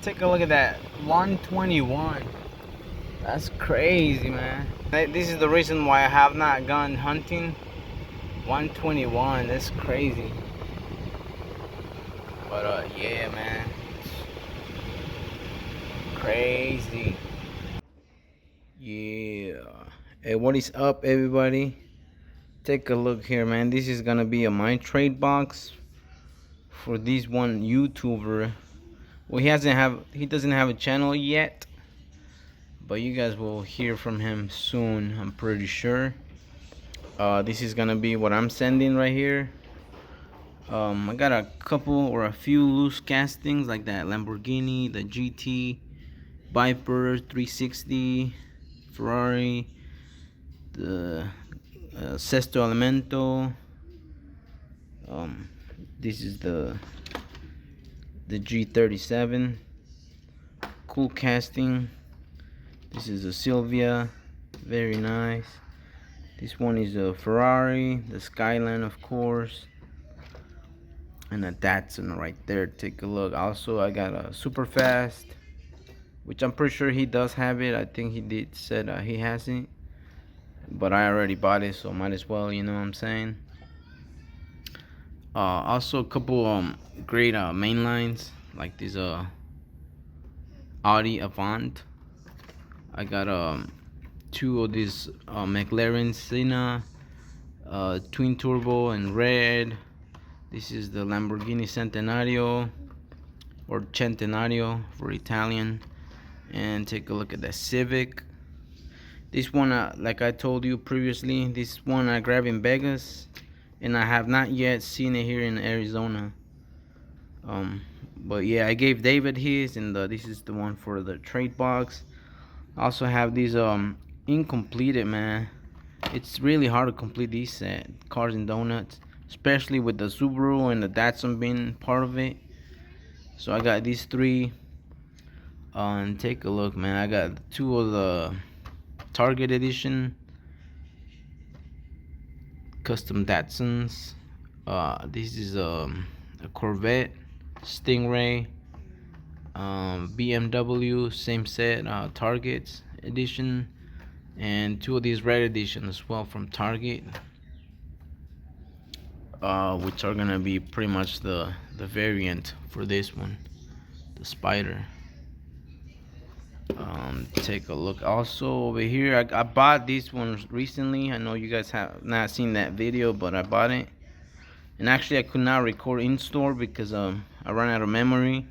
Take a look at that 121. That's crazy, man. This is the reason why I have not gone hunting. 121. That's crazy. But yeah, man. Crazy. Yeah. Hey, what is up, everybody? Take a look here, man. This is gonna be a my trade box for this one YouTuber. Well, he doesn't have a channel yet, but you guys will hear from him soon, I'm pretty sure. This is gonna be what I'm sending right here. I got a couple or a few loose castings like that Lamborghini, the GT, Viper 360, Ferrari, the Sesto Elemento. This is the G37, cool casting. This is a Silvia, very nice. This one is a Ferrari, the Skyline, of course, and a Datsun right there. Take a look. Also, I got a Superfast, which I'm pretty sure he does have it. I think he said he hasn't, but I already bought it, so might as well, you know what I'm saying. Also a couple great main lines like this Audi Avant. I got two of these McLaren Senna twin turbo in red. This is the Lamborghini Centenario, or Centenario for Italian. And take a look at the Civic. This one, like I told you previously, this one I grabbed in Vegas, and I have not yet seen it here in Arizona. But yeah, I gave David his, and this is the one for the trade box. I also have these incompleted, man. It's really hard to complete these cars and donuts, especially with the Subaru and the Datsun being part of it. So I got these three. And take a look, man. I got two of the Target edition custom Datsuns. This is a Corvette Stingray, BMW same set, Target edition, and two of these red edition as well from Target, which are gonna be pretty much the variant for this one, the Spider. Take a look. Also over here, I bought these ones recently. I know you guys have not seen that video, but I bought it, and actually I could not record in store because I ran out of memory,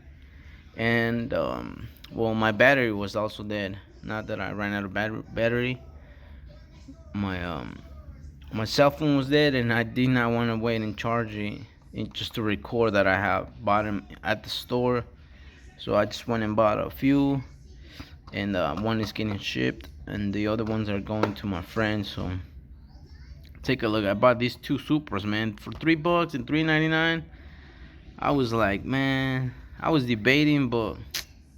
and well, my battery was also dead. Not that I ran out of battery. My cell phone was dead, and I did not want to wait and charge it just to record that I have bought them at the store. So I just went and bought a few, and one is getting shipped, and the other ones are going to my friends. So take a look. I bought these two Supras, man, for $3 and $3.99. I was like, man, I was debating, but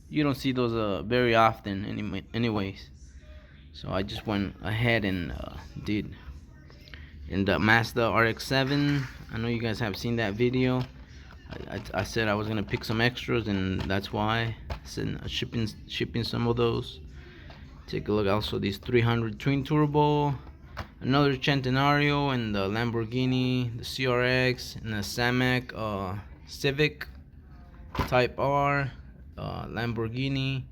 you don't see those very often anyways. So I just went ahead and did. And the Mazda RX-7, I know you guys have seen that video. I said I was gonna pick some extras, and that's why I said shipping some of those. Take a look. Also, these 300 twin turbo, another Centenario, and the Lamborghini, the CRX, and the Samac Civic Type R, Lamborghini,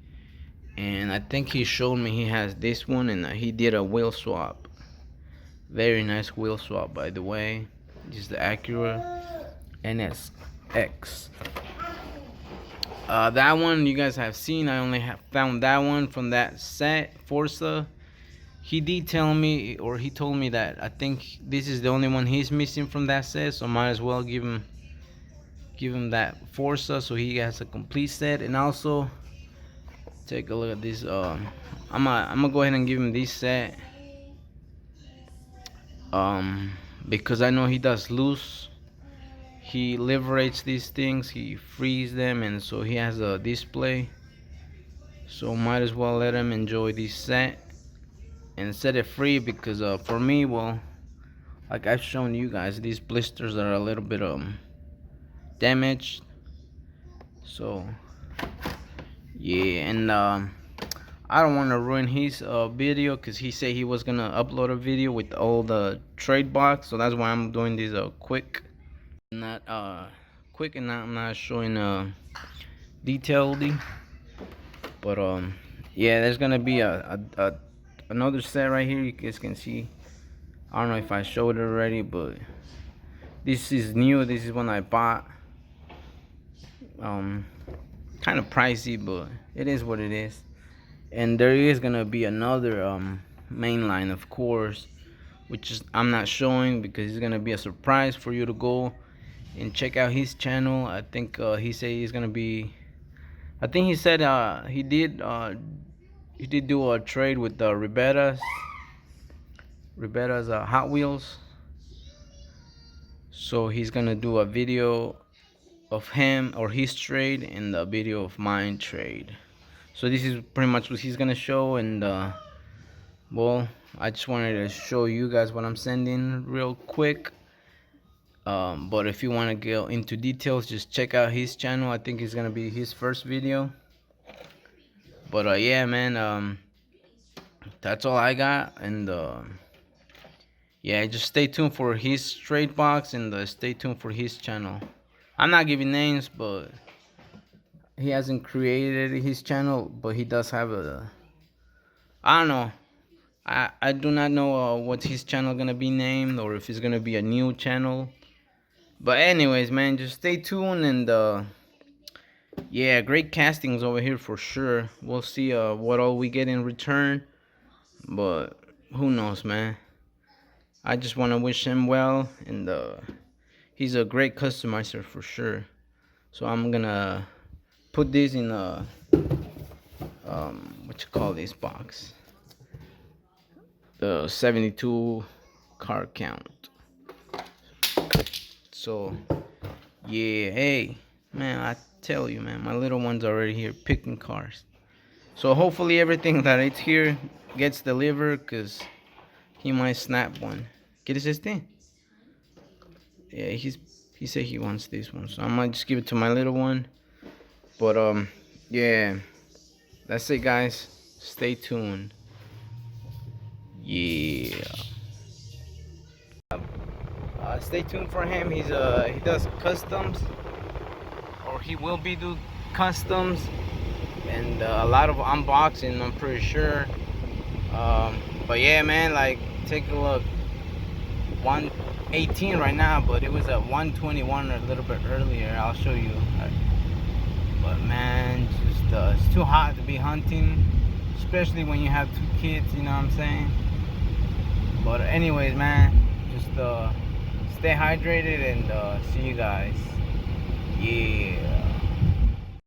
and I think he showed me he has this one, and he did a wheel swap. Very nice wheel swap, by the way. This is the Acura NSX. That one you guys have seen. I only have found that one from that set, Forza. He did tell me, or he told me that I think this is the only one he's missing from that set, so might as well give him that Forza so he has a complete set. And also take a look at this. I'm gonna go ahead and give him this set. Because I know he does loose. He liberates these things, he frees them, and so he has a display. So might as well let him enjoy this set and set it free, because for me, well, like I've shown you guys, these blisters are a little bit damaged. So Yeah, and I don't want to ruin his video because he said he was gonna upload a video with all the trade box, so that's why I'm doing this quick, not quick, and I'm not showing detailed. But yeah, there's gonna be a another set right here. You guys can see. I don't know if I showed it already, but this is new. This is one I bought. Kind of pricey, but it is what it is. And there is gonna be another main line, of course, which is I'm not showing because it's gonna be a surprise for you to go and check out his channel. I think he said he's gonna be. I think he said he did do a trade with the Riberas Hot Wheels. So he's gonna do a video of him or his trade and a video of mine trade. So this is pretty much what he's gonna show, and well, I just wanted to show you guys what I'm sending real quick. But if you want to go into details, just check out his channel. I think it's gonna be his first video. But yeah, man, that's all I got, and yeah, just stay tuned for his trade box, and stay tuned for his channel. I'm not giving names, but he hasn't created his channel, but he does have a. I don't know. I do not know what his channel gonna be named, or if it's gonna be a new channel. But anyways, man, just stay tuned, and yeah, great castings over here for sure. We'll see what all we get in return, but who knows, man. I just want to wish him well, and he's a great customizer for sure. So I'm gonna put this in a what you call this box, the 72 car count. So yeah, hey man, I tell you, man, my little one's already here picking cars. So hopefully everything that it's here gets delivered, because he might snap one. ¿Quieres este? Yeah, he said he wants this one, so I might just give it to my little one. But yeah, that's it, guys. Stay tuned. Yeah. Stay tuned for him. He does customs, or he will be do customs, and a lot of unboxing, I'm pretty sure. But yeah, man, like, take a look. 118 right now, but it was at 121 a little bit earlier. I'll show you. But man, just it's too hot to be hunting, especially when you have 2 kids, you know what I'm saying? But anyways, man, just stay hydrated, and see you guys. Yeah.